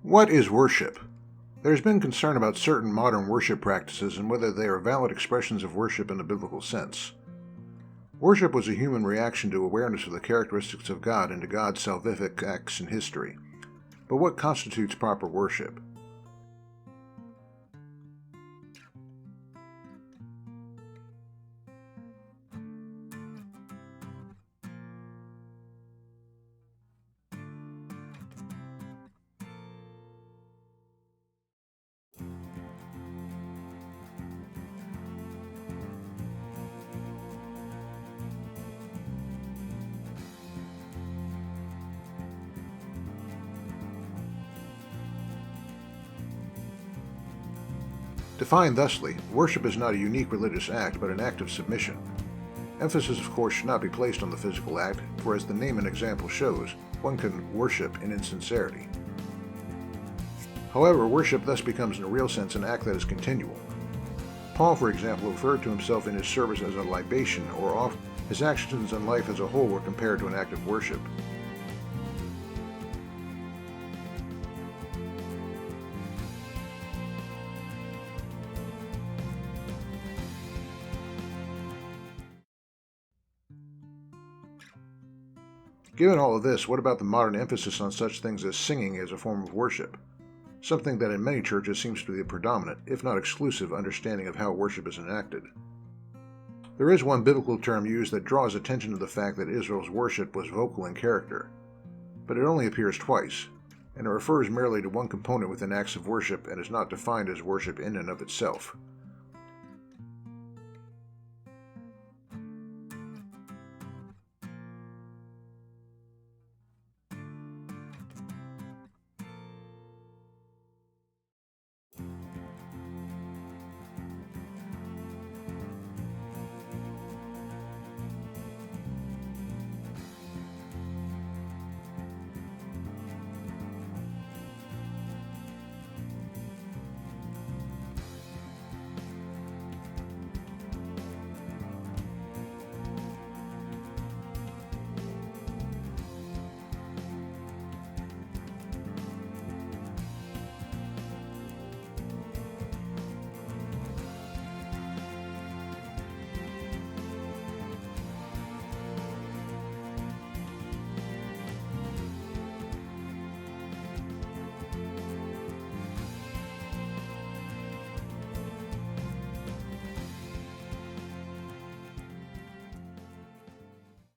What is worship? There has been concern about certain modern worship practices and whether they are valid expressions of worship in the biblical sense. Worship was a human reaction to awareness of the characteristics of God and to God's salvific acts in history. But what constitutes proper worship? Defined thusly, worship is not a unique religious act, but an act of submission. Emphasis, of course, should not be placed on the physical act, for as the name and example shows, one can worship in insincerity. However, worship thus becomes in a real sense an act that is continual. Paul, for example, referred to himself in his service as a libation or offering. His actions and life as a whole were compared to an act of worship. Given all of this, what about the modern emphasis on such things as singing as a form of worship? Something that in many churches seems to be the predominant, if not exclusive, understanding of how worship is enacted. There is one biblical term used that draws attention to the fact that Israel's worship was vocal in character, but it only appears twice, and it refers merely to one component within acts of worship and is not defined as worship in and of itself.